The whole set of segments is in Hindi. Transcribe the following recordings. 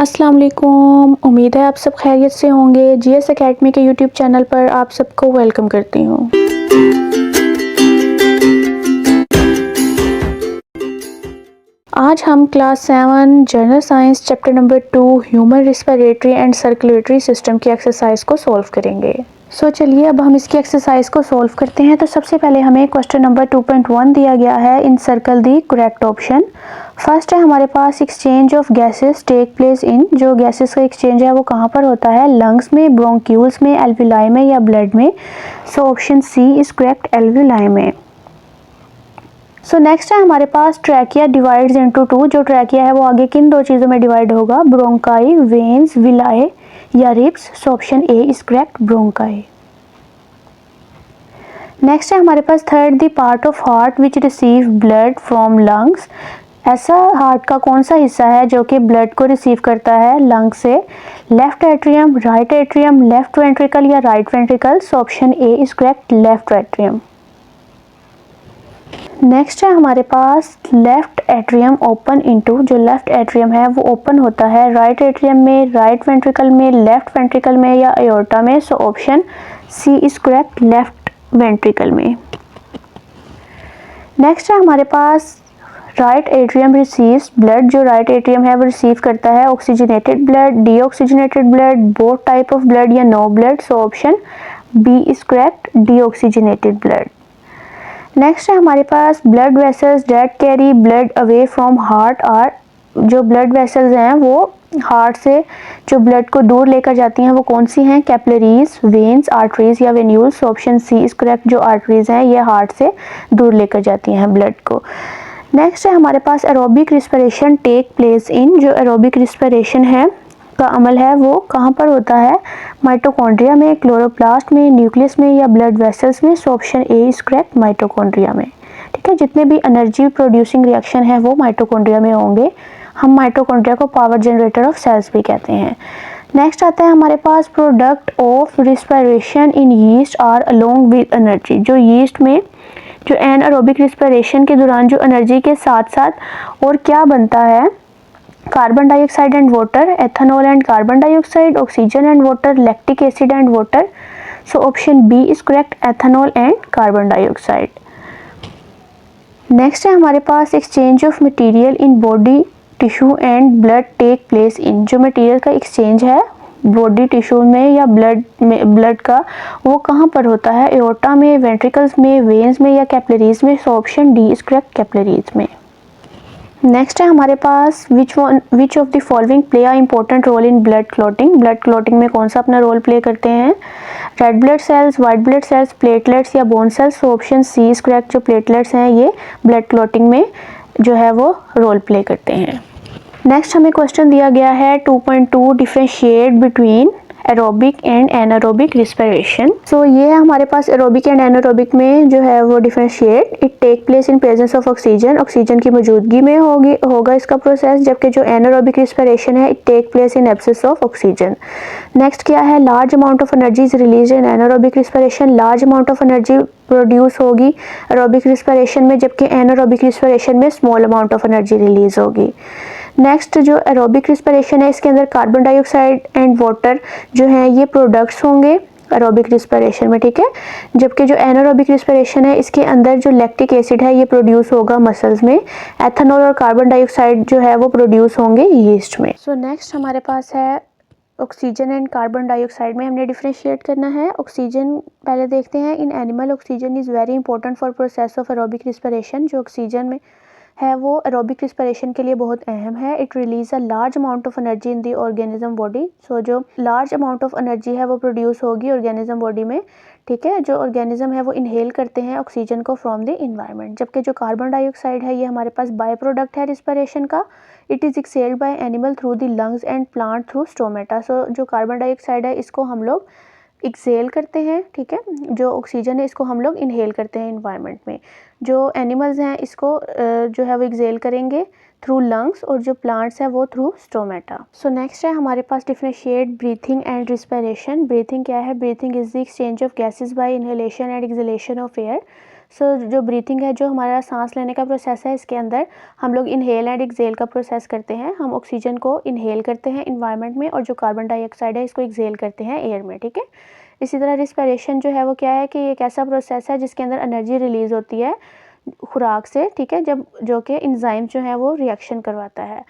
अस्सलाम वालेकुम। उम्मीद है आप सब खैरियत से होंगे। जीएस एकेडमी के यूट्यूब चैनल पर आप सबको वेलकम करती हूँ। आज हम class 7 general science chapter number 2 human respiratory and circulatory system की एक्सरसाइज को सॉल्व करेंगे। चलिए अब हम इसकी एक्सरसाइज को सॉल्व करते हैं। तो सबसे पहले हमें क्वेश्चन नंबर 2.1 दिया गया है। In circle the correct option. First है हमारे पास exchange of gases take place in, जो गैसेस का एक्सचेंज है वो कहाँ पर होता है? लंग्स में, ब्रोंक्यूल्स में, एल्विलाई में या ब्लड में? So option C is correct, alveoli में। नेक्स्ट है हमारे पास ट्रैकिया डिवाइड्स इनटू टू। जो ट्रैकिया है वो आगे किन दो चीज़ों में डिवाइड होगा? ब्रोंकाई, वेन्स, विलाए या ribs? So option A is correct, bronchi. Next है हमारे पास third, the part of heart which receive blood from lungs. ऐसा हार्ट का कौन सा हिस्सा है जो कि ब्लड को रिसीव करता है लंग से? Left atrium, right atrium, left ventricle या right ventricle? So option A is correct, left atrium. Next है हमारे पास लेफ्ट एट्रियम ओपन इनटू। जो लेफ्ट एट्रियम है वो ओपन होता है राइट एट्रियम में, राइट वेंट्रिकल में, लेफ्ट वेंट्रिकल में या एओर्टा में? So option C is correct, left ventricle में। नेक्स्ट है हमारे पास राइट एट्रियम रिसीव्स ब्लड। जो राइट एट्रियम है वो रिसीव करता है oxygenated blood, deoxygenated blood, both type of blood या no blood? So option B is correct, deoxygenated blood. Next है हमारे पास blood vessels that carry blood away from heart are. जो ब्लड वेसल्स हैं वो हार्ट से जो ब्लड को दूर लेकर जाती हैं वो कौन सी हैं? कैपिलरीज, वेन्स, आर्टरीज या venules? Option C is correct, जो आर्टरीज हैं ये हार्ट से दूर लेकर जाती हैं ब्लड को। नेक्स्ट है हमारे पास aerobic respiration take place in. जो एरोबिक रिस्पिरेशन है का अमल है वो कहाँ पर होता है? माइटोकॉन्ड्रिया में, क्लोरोप्लास्ट में, न्यूक्लियस में या ब्लड वेसल्स में? So option A is correct, mitochondria में। ठीक है, जितने भी एनर्जी प्रोड्यूसिंग रिएक्शन है वो माइटोकॉन्ड्रिया में होंगे। हम माइटोकॉन्ड्रिया को पावर जनरेटर ऑफ सेल्स भी कहते हैं। नेक्स्ट आता है हमारे पास product of respiration in yeast are along with energy. जो यीस्ट में जो एनारोबिक रिस्पिरेशन के दौरान जो एनर्जी के साथ साथ और क्या बनता है? Carbon dioxide and water, ethanol and carbon dioxide, oxygen and water, lactic acid and water? So option B is correct, ethanol and carbon dioxide. Next है हमारे पास exchange of material in body tissue and blood take place in. जो मटेरियल का एक्सचेंज है बॉडी टिश्यू में या ब्लड का वो कहाँ पर होता है? एओर्टा में, वेंट्रिकल्स में, वेन्स में या कैपिलरीज में? So option D is correct, capillaries में। नेक्स्ट है हमारे पास which of the following play a important role in blood clotting. Blood clotting में कौन सा अपना रोल प्ले करते हैं? Red blood cells, white blood cells, platelets या bone cells? So option C is correct, जो प्लेटलेट्स हैं ये ब्लड क्लॉटिंग में जो है वो रोल प्ले करते हैं। नेक्स्ट हमें क्वेश्चन दिया गया है 2.2 differentiate between aerobic and anaerobic respiration. So ये है हमारे पास एरोबिक एंड एनारोबिक में जो है वो differentiate. It take place in presence of oxygen. Oxygen की मौजूदगी में होगा इसका प्रोसेस। जबकि जो एनारोबिक रिस्पिरेशन है it take place in absence of oxygen. Next क्या है? Large amount of energy is release in anaerobic respiration. Large amount of energy produce होगी एरोबिक रिस्पिरेशन में, जबकि एनारोबिक रिस्पिरेशन में small amount of energy release होगी। नेक्स्ट जो एरोबिक रिस्पिरेशन है इसके अंदर कार्बन डाइऑक्साइड एंड वाटर जो है ये प्रोडक्ट्स होंगे एरोबिक रिस्पिरेशन में। ठीक है, जबकि जो एनारोबिक रिस्पिरेशन है इसके अंदर जो लैक्टिक एसिड है ये प्रोड्यूस होगा मसल्स में। एथेनॉल और कार्बन डाइऑक्साइड जो है वो प्रोड्यूस होंगे यीस्ट में। सो नेक्स्ट हमारे पास है ऑक्सीजन एंड कार्बन डाइऑक्साइड में हमने डिफरेंशिएट करना है। ऑक्सीजन पहले देखते हैं। In animal oxygen is very important for process of aerobic respiration. जो ऑक्सीजन में है वो एरोबिक रिस्पिरेशन के लिए बहुत अहम है। It release a large amount of energy in the organism body. So जो लार्ज अमाउंट ऑफ एनर्जी है वो प्रोड्यूस होगी ऑर्गेनिज्म बॉडी में। ठीक है, जो ऑर्गेनिज्म है वो इनहेल करते हैं ऑक्सीजन को फ्रॉम द इन्वायरमेंट। जबकि जो कार्बन डाइऑक्साइड है ये हमारे पास बाय प्रोडक्ट है रिस्पिरेशन का। It is expelled by animal through the lungs and plant through stomata. So जो कार्बन डाइऑक्साइड है इसको हम लोग एक्सेल करते हैं। ठीक है, जो ऑक्सीजन है इसको हम लोग इनहेल करते हैं इन्वायरमेंट में। जो एनिमल्स हैं इसको जो है वो एक्सेल करेंगे थ्रू लंग्स और जो प्लांट्स है वो थ्रू स्टोमेटा। सो नेक्स्ट है हमारे पास differentiate breathing and respiration. Breathing क्या है? Breathing is the exchange of gases by inhalation and exhalation of air. So जो ब्रीथिंग है, जो हमारा सांस लेने का प्रोसेस है, इसके अंदर हम लोग इनहेल एंड एक्सेल का प्रोसेस करते हैं। हम ऑक्सीजन को इनहेल करते हैं इन्वायरमेंट में और जो कार्बन डाइऑक्साइड है इसको एक्सेल करते हैं एयर में, ठीक है। इसी तरह रिस्पिरेशन जो है वो क्या है कि एक ऐसा प्रोसेस है जिसके अंदर एनर्जी रिलीज होती है खुराक से, ठीक है, जब जो कि एंजाइम जो है वो रिएक्शन करवाता है।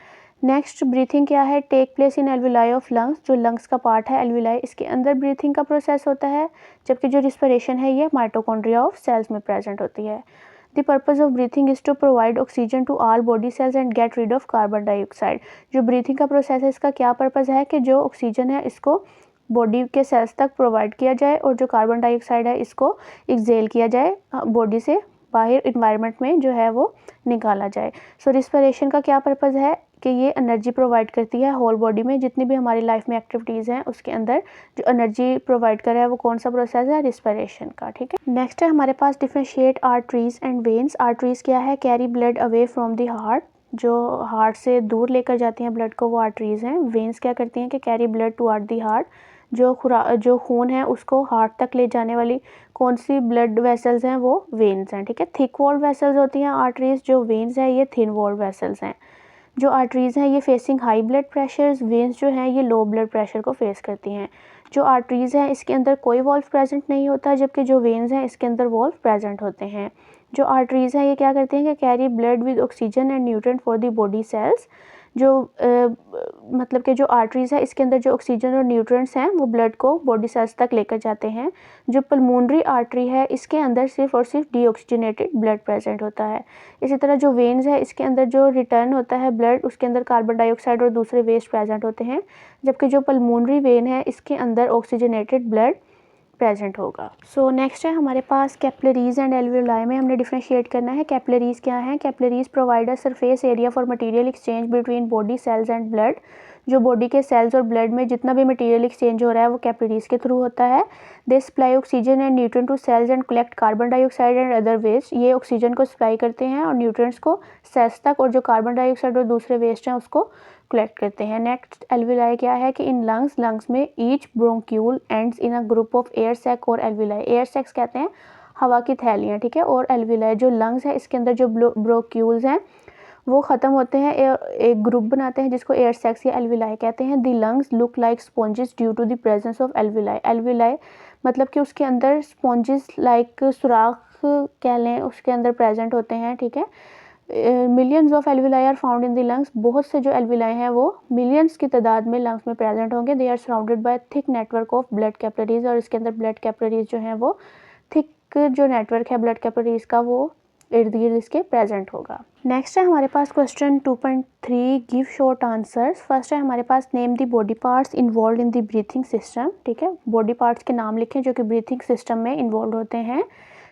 नेक्स्ट ब्रीथिंग क्या है, take place in alveoli of lungs, जो लंग्स का पार्ट है एल्विलाई, इसके अंदर ब्रीथिंग का प्रोसेस होता है, जबकि जो रिस्पिरेशन है ये माइटोकॉन्ड्रिया ऑफ सेल्स में प्रेजेंट होती है। The purpose of breathing is to provide oxygen to all body cells and get rid of carbon dioxide. जो ब्रीथिंग का प्रोसेस है इसका क्या पर्पज़ है कि जो ऑक्सीजन है इसको बॉडी के सेल्स तक प्रोवाइड किया जाए और जो कार्बन डाइऑक्साइड है इसको एक्सेल किया जाए, बॉडी से बाहर इन्वायरमेंट में जो है वो निकाला जाए। सो रिस्पिरेशन का क्या पर्पज़ है कि ये एनर्जी प्रोवाइड करती है होल बॉडी में, जितनी भी हमारी लाइफ में एक्टिविटीज़ हैं उसके अंदर जो एनर्जी प्रोवाइड कर रहा है वो कौन सा प्रोसेस है, रिस्पिरेशन का, ठीक है। नेक्स्ट है हमारे पास differentiate arteries and veins. Arteries क्या है, carry blood away from the heart, जो हार्ट से दूर लेकर जाती हैं ब्लड को, वो आर्टरीज हैं। वेन्स क्या करती हैं कि carry blood toward the heart, जो खून है उसको हार्ट तक ले जाने वाली कौन सी ब्लड वेसल्स हैं, वो वेन्स हैं, ठीक है। थिक वॉल्ड वेसल्स होती हैं आर्टरीज, जो वेन्स हैं ये थिन वॉल्ड वेसल्स हैं। जो आर्टरीज हैं ये facing high blood pressures, veins जो हैं ये लो ब्लड प्रेशर को फेस करती हैं। जो आर्टरीज हैं इसके अंदर कोई वॉल्व प्रेजेंट नहीं होता, जबकि जो वेन्स हैं इसके अंदर वॉल्व प्रेजेंट होते हैं। जो आर्टरीज हैं ये क्या करते हैं कि carry blood with oxygen and nutrient for the body cells. जो मतलब कि जो आर्टरीज है इसके अंदर जो ऑक्सीजन और न्यूट्रिएंट्स हैं वो ब्लड को बॉडी सेल्स तक लेकर जाते हैं। जो पल्मोनरी आर्टरी है इसके अंदर सिर्फ और सिर्फ डीऑक्सीजनेटेड ब्लड प्रेजेंट होता है। इसी तरह जो वेन्स है इसके अंदर जो रिटर्न होता है ब्लड, उसके अंदर कार्बन डाइऑक्साइड और दूसरे वेस्ट प्रेजेंट होते हैं, जबकि जो पल्मोनरी वेन है इसके अंदर ऑक्सीजनेटेड ब्लड प्रेजेंट होगा। सो नेक्स्ट है हमारे पास कैपिलरीज एंड एल्वियोलाई में हमने डिफरेंशिएट करना है। कैपिलरीज क्या है, capillaries provide a surface area for material exchange between body cells and blood. जो बॉडी के सेल्स और ब्लड में जितना भी मटेरियल एक्सचेंज हो रहा है वो कैपिलरीज के थ्रू होता है। They supply oxygen and nutrient to cells and collect carbon dioxide and other waste. ये ऑक्सीजन को सप्लाई करते हैं और न्यूट्रिएंट्स को सेल्स तक, और जो कार्बन डाइऑक्साइड और दूसरे वेस्ट हैं उसको कलेक्ट करते हैं। नेक्स्ट एल्विलाई क्या है कि इन लंग्स में each bronchiole ends in a group of air sac और एल्विलाई। एयर सैक्स कहते हैं हवा की थैलियाँ, ठीक है, और एल्विलाई जो लंग्स है इसके अंदर जो ब्रोंक्यूल्स हैं वो ख़त्म होते हैं, एक ग्रुप बनाते हैं जिसको एयर सैक्स या एल्विलाई कहते हैं। The lungs look like sponges due to the presence of alveoli. Alveoli मतलब कि उसके अंदर स्पॉन्जेस लाइक सुराख कह लें उसके अंदर प्रेजेंट होते हैं, ठीक है। Millions of alveoli are found in the lungs. बहुत से जो एल्विलाई हैं वो मिलियंस की तादाद में लंग्स में प्रेजेंट होंगे। They are surrounded by thick network of blood capillaries, और इसके अंदर ब्लड कैपिलरीज जो हैं वो थिक जो नेटवर्क है ब्लड कैपिलरीज का वो इर्द गिर्द इसके प्रेजेंट होगा। नेक्स्ट है हमारे पास question 2.3 give short answers. First है हमारे पास name the body parts involve in the breathing system, ठीक है। बॉडी पार्ट्स के नाम लिखें जो कि ब्रीथिंग सिस्टम में इन्वॉल्व होते हैं।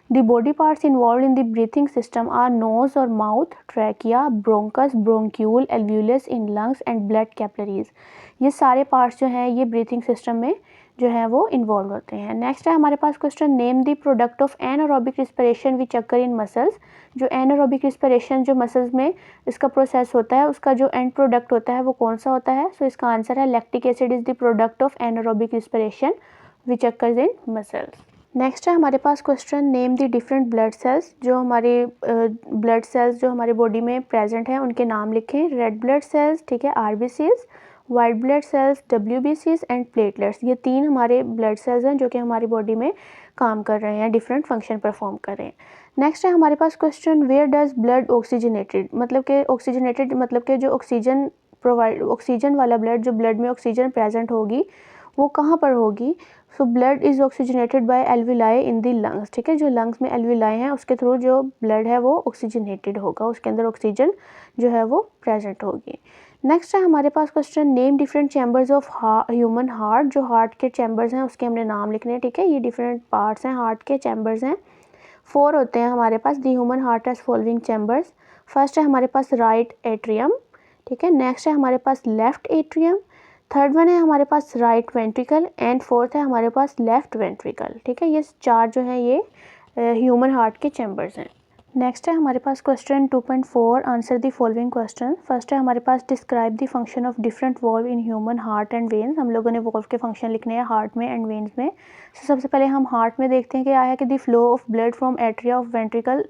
The body parts involved in the breathing system are nose or mouth, trachea, bronchus, bronchiole, alveolus in lungs and blood capillaries। ये सारे पार्ट्स जो हैं ये ब्रीथिंग सिस्टम में जो है वो इन्वॉल्व होते हैं। नेक्स्ट है हमारे पास question name the product of anaerobic respiration which occur in muscles. जो एनारोबिक रिस्पिरेशन जो मसल्स में इसका प्रोसेस होता है उसका जो एंड प्रोडक्ट होता है वो कौन सा होता है। सो इसका आंसर है lactic acid is the product of anaerobic respiration which occurs in muscles. Next है हमारे पास question name the different blood cells. जो हमारे ब्लड सेल्स जो हमारी बॉडी में प्रेजेंट हैं उनके नाम लिखें। रेड ब्लड सेल्स, ठीक है, आरबीसीज, वाइट ब्लड सेल्स, डब्ल्यूबीसीज एंड प्लेटलेट्स। ये तीन हमारे ब्लड सेल्स हैं जो कि हमारी बॉडी में काम कर रहे हैं, डिफरेंट फंक्शन परफॉर्म कर रहे हैं। नेक्स्ट है हमारे पास question where does blood oxygenated, मतलब कि ऑक्सीजनेटेड मतलब कि जो ऑक्सीजन वाला ब्लड, जो ब्लड में ऑक्सीजन प्रेजेंट होगी वो कहाँ पर होगी। So blood is oxygenated by alveoli in the lungs, ठीक है। जो लंग्स में एल्विलाई हैं उसके थ्रू जो ब्लड है वो ऑक्सीजनेटेड होगा, उसके अंदर ऑक्सीजन जो है वो प्रेजेंट होगी। नेक्स्ट है हमारे पास question name different chambers of human heart. जो हार्ट के चैम्बर्स हैं उसके हमने नाम लिखने हैं, ठीक है। ये डिफरेंट पार्ट्स हैं, हार्ट के चैम्बर्स हैं, 4 होते हैं हमारे पास। The human heart has following chambers. First है हमारे पास राइट एट्रियम, ठीक है। नेक्स्ट है हमारे पास लेफ्ट एट्रियम, थर्ड वन है हमारे पास राइट वेंट्रिकल एंड फोर्थ है हमारे पास लेफ्ट वेंट्रिकल, ठीक है। ये 4 जो हैं ये ह्यूमन हार्ट के चैम्बर्स हैं। नेक्स्ट है हमारे पास question 2.4, answer the following question. First है हमारे पास describe the function of different valve in human heart and veins. हम लोगों ने वॉल्व के फंक्शन लिखने हैं हार्ट में एंड वेन्स में। सबसे पहले हम हार्ट में देखते हैं कि आया कि the flow of blood from atria of ventricle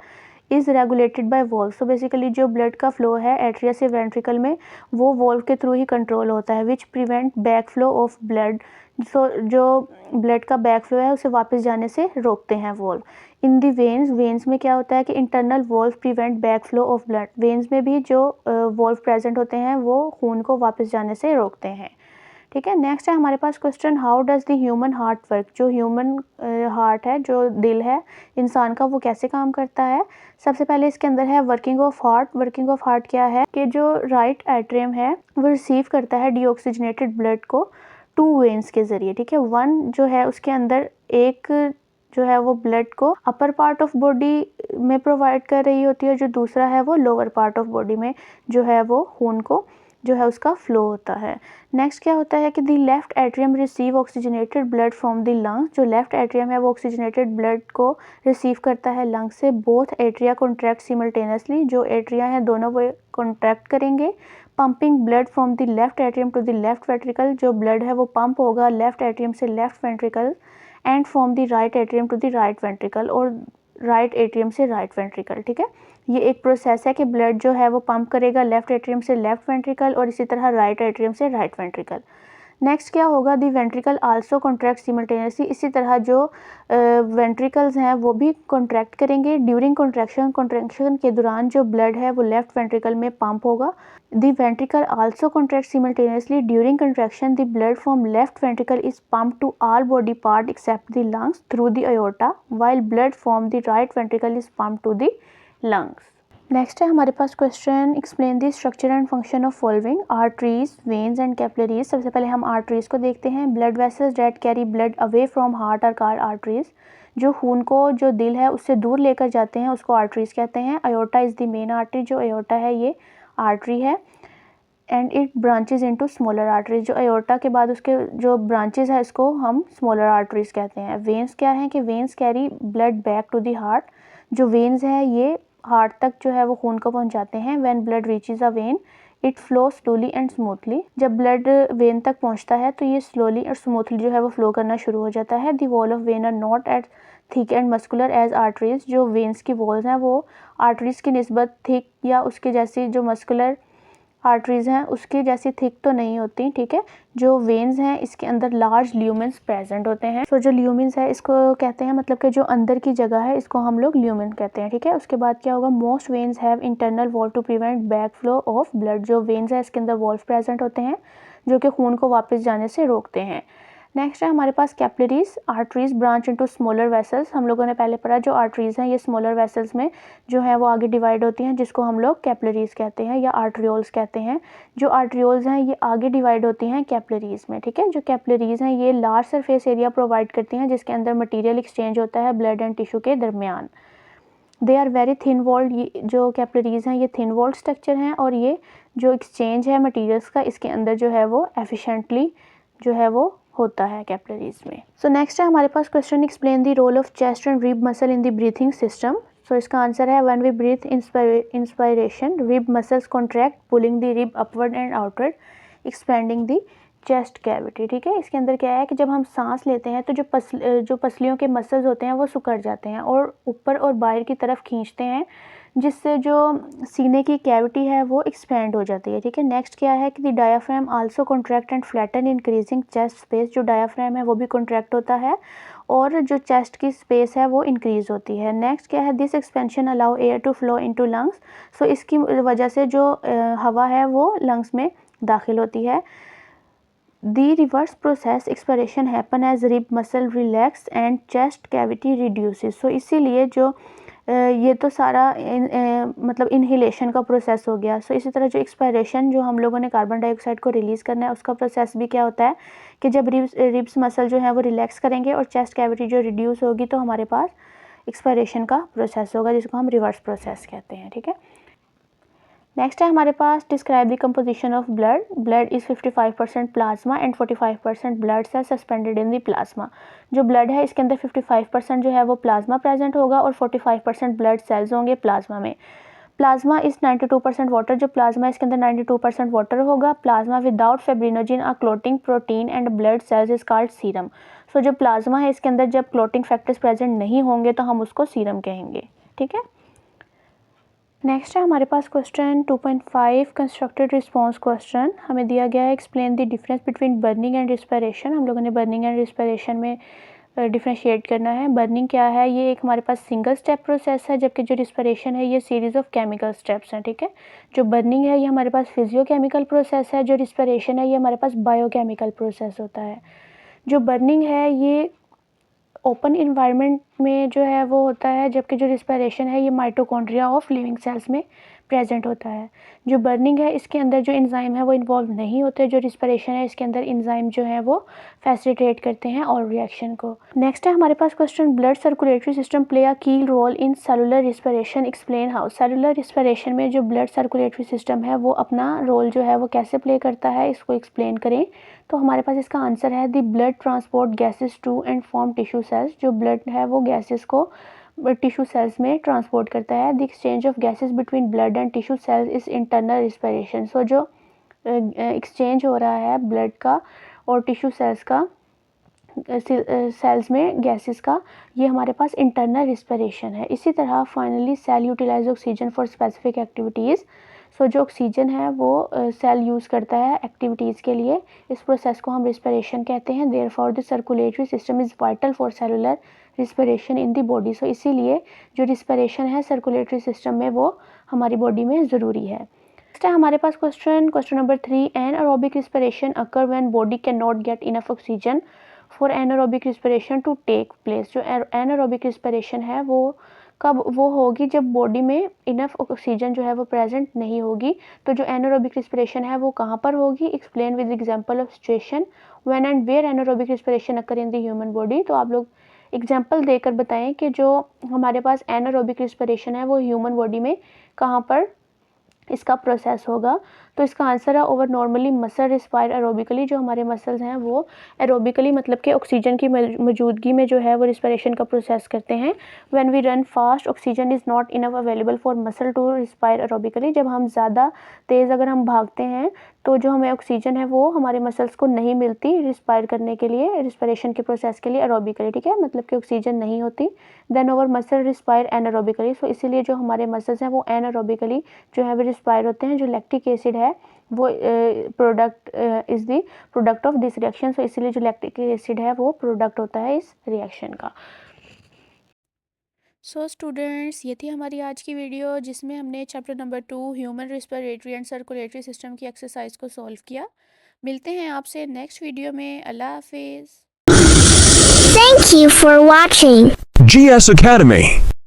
is regulated by valve. So basically जो ब्लड का फ्लो है एट्रिया से वेंट्रिकल में वो वॉल्व के थ्रू ही कंट्रोल होता है, which prevent back flow of blood. So जो ब्लड का बैक फ्लो है उसे वापस जाने से रोकते हैं वॉल्व। इन दी वेन्स, वेन्स में क्या होता है कि internal valve prevent back flow of blood. Veins में भी जो वॉल्व प्रेजेंट होते हैं वो खून को वापस जाने से रोकते हैं। ठीक है, नेक्स्ट है हमारे पास question how does the human heart work. जो ह्यूमन हार्ट है, जो दिल है इंसान का, वो कैसे काम करता है। सबसे पहले इसके अंदर है working of heart. Working of heart क्या है कि जो राइट एट्रियम है वो रिसीव करता है डीऑक्सीजनेटेड ब्लड को टू वेन्स के जरिए। ठीक है, वन जो है उसके अंदर एक जो है वो ब्लड को अपर पार्ट ऑफ बॉडी में प्रोवाइड कर रही होती है, जो दूसरा है वो लोअर पार्ट ऑफ बॉडी में जो है वो खून को जो है उसका फ्लो होता है। नेक्स्ट क्या होता है कि दी left atrium receive oxygenated blood from the lungs. जो लेफ्ट एट्रियम है वो ऑक्सीजनेटेड ब्लड को रिसीव करता है लंग से। Both atria contract simultaneously. जो एट्रिया हैं दोनों वो कॉन्ट्रैक्ट करेंगे। Pumping blood from the left atrium to the left ventricle. जो ब्लड है वो पंप होगा लेफ्ट एट्रियम से left ventricle and from the right atrium to the right ventricle, और राइट एट्रियम से राइट वेंट्रिकल। ठीक है, ये एक प्रोसेस है कि ब्लड जो है वो पंप करेगा लेफ्ट एट्रियम से लेफ्ट वेंट्रिकल और इसी तरह राइट एट्रियम से राइट वेंट्रिकल। नेक्स्ट क्या होगा, the ventricle also contract simultaneously. इसी तरह जो वेंट्रिकल्स हैं वो भी कॉन्ट्रैक्ट करेंगे। ड्यूरिंग कॉन्ट्रैक्शन के दौरान जो ब्लड है वो लेफ्ट वेंट्रिकल में पंप होगा। The ventricle also contract simultaneously. During contraction the blood from left ventricle is pump to all body part except the lungs through the aorta, while blood from the right ventricle is pumped to the lungs. Next है हमारे पास question explain the structure and function of following arteries, veins and capillaries. सबसे पहले हम आर्टरीज को देखते हैं। Blood vessels that carry blood away from heart are called arteries. जो खून को जो दिल है उससे दूर लेकर जाते हैं उसको आर्टरीज कहते हैं। अयोर्टा इज द मेन आर्टरी। जो अयोर्टा है ये आर्टरी है and it branches into smaller arteries. जो अयोर्टा के बाद उसके जो ब्रांचेज है इसको हम स्मॉलर आर्टरीज कहते हैं। वेन्स क्या है कि veins carry blood back to the heart. जो वेन्स है ये हार्ट तक जो है वो खून को पहुंचाते हैं। When blood reaches a when it flow slowly and smoothly. जब ब्लड वेन तक पहुंचता है तो ये स्लोली और स्मूथली जो है वो फ्लो करना शुरू हो जाता है। The wall of vein are not at thick and muscular as arteries. जो वेन्स की वॉल्स हैं वो आर्टरीज की निस्बत थिक या उसके जैसी जो मस्कुलर आर्टरीज हैं उसकी जैसी थिक तो नहीं होती। ठीक है, जो वेन्स हैं इसके अंदर लार्ज ल्यूमेंस प्रेजेंट होते हैं। तो जो ल्यूमेंस है इसको कहते हैं मतलब कि जो अंदर की जगह है इसको हम लोग ल्यूमेन कहते हैं। ठीक है, उसके बाद क्या होगा, most veins have internal wall to prevent back flow of blood. जो वेन्स है इसके अंदर वॉल्व प्रेजेंट होते हैं जो कि खून को वापस जाने से रोकते हैं। नेक्स्ट है हमारे पास capillaries. Arteries branch into smaller vessels. हम लोगों ने पहले पढ़ा जो आर्टरीज हैं ये स्मॉलर वेसल्स में जो है वो आगे डिवाइड होती हैं जिसको हम लोग कैपिलरीज कहते हैं या आर्टरियोल्स कहते हैं। जो आर्टरियोल्स हैं ये आगे डिवाइड होती हैं कैपिलरीज में। ठीक है, जो कैपिलरीज हैं ये लार्ज सरफेस एरिया प्रोवाइड करती हैं जिसके अंदर मटीरियल एक्सचेंज होता है ब्लड एंड टिश्यू के दरमियान। They are very thin walled. जो कैपिलरीज हैं ये थिन वॉल्ड स्ट्रक्चर हैं और ये जो एक्सचेंज है मटीरियल्स का इसके अंदर जो है वो एफिशिएंटली जो है वो होता है कैपिलरीज में। सो नेक्स्ट है हमारे पास question explain the role of chest and rib muscle in the breathing system. So इसका आंसर है when we breathe inspiration rib muscles contract pulling the rib upward and outward expanding the chest cavity. ठीक है, इसके अंदर क्या है कि जब हम सांस लेते हैं तो जो पसलियों के मसल्स होते हैं वो सिकुड़ जाते हैं और ऊपर और बाहर की तरफ खींचते हैं जिससे जो सीने की कैविटी है वो एक्सपेंड हो जाती है। ठीक है, नेक्स्ट क्या है कि the diaphragm also contract and flatten increasing chest space. जो डायाफ्राम है वो भी कॉन्ट्रैक्ट होता है और जो चेस्ट की स्पेस है वो इंक्रीज होती है। नेक्स्ट क्या है, this expansion allow air to flow into lungs. So इसकी वजह से जो हवा है वो लंग्स में दाखिल होती है। The reverse process expiration happen as rib muscle relax and chest cavity reduces। so इसीलिए जो ये तो सारा मतलब इनहेलेशन का प्रोसेस हो गया। सो इसी तरह जो एक्सपायरेशन जो हम लोगों ने कार्बन डाइऑक्साइड को रिलीज़ करना है उसका प्रोसेस भी क्या होता है कि जब रिब्स मसल जो है वो रिलैक्स करेंगे और चेस्ट कैविटी जो रिड्यूस होगी तो हमारे पास एक्सपायरेशन का प्रोसेस होगा जिसको हम रिवर्स प्रोसेस कहते हैं। ठीक है, नेक्स्ट है हमारे पास describe the composition of blood. Blood is 55% plasma and 45% blood cell suspended in the plasma. जो ब्लड है इसके अंदर 55% जो है वो प्लाज्मा प्रेजेंट होगा और 45% ब्लड सेल्स होंगे प्लाज्मा में। Plasma is 92% water. जो प्लाज्मा इसके अंदर 92% वाटर होगा। Plasma without fibrinogen a clotting protein and blood cells is called serum. So जो प्लाज्मा है इसके अंदर जब क्लोटिंग फैक्टर्स प्रेजेंट नहीं होंगे तो हम उसको सीरम कहेंगे। ठीक है। नेक्स्ट है हमारे पास क्वेश्चन 2.5 कंस्ट्रक्टेड रिस्पॉन्स क्वेश्चन। हमें दिया गया है explain the difference between burning and respiration. हम लोगों ने बर्निंग एंड रिस्पिरेशन में डिफ्रेंशिएट करना है। बर्निंग क्या है, ये एक हमारे पास सिंगल स्टेप प्रोसेस है, जबकि जो रिस्पिरेशन है ये सीरीज ऑफ केमिकल स्टेप्स हैं। ठीक है। जो बर्निंग है ये हमारे पास फिजियोकेमिकल प्रोसेस है, जो रिस्पिरेशन है ये हमारे पास बायोकेमिकल प्रोसेस होता है। जो बर्निंग है ये ओपन इन्वायरमेंट में जो है वो होता है, जबकि जो रिस्पिरेशन है ये माइटोकॉन्ड्रिया ऑफ लिविंग सेल्स में प्रेजेंट होता है। जो बर्निंग है इसके अंदर जो एंजाइम है वो इन्वॉल्व नहीं होते। जो रिस्पिरेशन है इसके अंदर एंजाइम जो है वो फैसिलिटेट करते हैं और रिएक्शन को। नेक्स्ट है हमारे पास question blood circulatory system play a key role in cellular respiration, explain how. Cellular respiration में जो ब्लड सर्कुलेटरी सिस्टम है वो अपना रोल जो है वो कैसे प्ले करता है, इसको एक्सप्लेन करें। तो हमारे पास इसका आंसर है the blood transport gases to and from tissue cells. जो ब्लड है वो गैसेस को टिश्यू सेल्स में ट्रांसपोर्ट करता है। The exchange of gases between blood and tissue cells is internal respiration. So जो एक्सचेंज हो रहा है ब्लड का और टिश्यू सेल्स का सेल्स में गैसेस का, ये हमारे पास इंटरनल रिस्पिरेशन है। इसी तरह finally cell utilize oxygen for specific activities. So जो ऑक्सीजन है वो सेल यूज़ करता है एक्टिविटीज़ के लिए। इस प्रोसेस को हम रिस्पिरेशन कहते हैं। Therefore the circulatory system is vital for cellular respiration in the body. So इसीलिए जो रिस्पिरेशन है सर्कुलेटरी सिस्टम में वो हमारी बॉडी में ज़रूरी है। नेक्स्ट है हमारे पास question number 3, anaerobic respiration occur when body cannot get enough oxygen for anaerobic respiration to take place. जो एनारोबिक रिस्पिरेशन है वो कब वो होगी, जब बॉडी में इनफ ऑक्सीजन जो है वो प्रेजेंट नहीं होगी। तो जो एनारोबिक रिस्पिरेशन है वो कहाँ पर होगी, explain with example of situation when and where anaerobic respiration occur in the human body. तो आप लोग एग्जांपल देकर बताएं कि जो हमारे पास एनारोबिक रिस्पिरेशन है वो ह्यूमन बॉडी में कहाँ पर इसका प्रोसेस होगा। तो इसका आंसर है over normally muscle respire aerobically. जो हमारे मसल्स हैं वो एरोबिकली मतलब कि ऑक्सीजन की मौजूदगी में जो है वो रिस्पिरेशन का प्रोसेस करते हैं। When we run fast oxygen is not enough available for muscle to respire aerobically. जब हम ज़्यादा तेज़ अगर हम भागते हैं तो जो हमें ऑक्सीजन है वो हमारे मसल्स को नहीं मिलती रिस्पायर करने के लिए, रिस्पिरेशन के प्रोसेस के लिए एरोबिकली। ठीक है, मतलब कि ऑक्सीजन नहीं होती। Then over muscle respire anaerobically. So इसीलिए जो हमारे मसल्स हैं वो एनारोबिकली जो है वो रिस्पायर होते हैं। जो लैक्टिक एसिड है वो product is the product of this reaction. So इसीलिए जो लैक्टिक एसिड है वो प्रोडक्ट होता है इस रिएक्शन का। सो स्टूडेंट्स, ये थी हमारी आज की वीडियो जिसमें हमने chapter number 2 human respiratory and circulatory system की एक्सरसाइज को सॉल्व किया। मिलते हैं आपसे नेक्स्ट वीडियो में। अल्लाह हाफिज़। Thank you for watching GS Academy.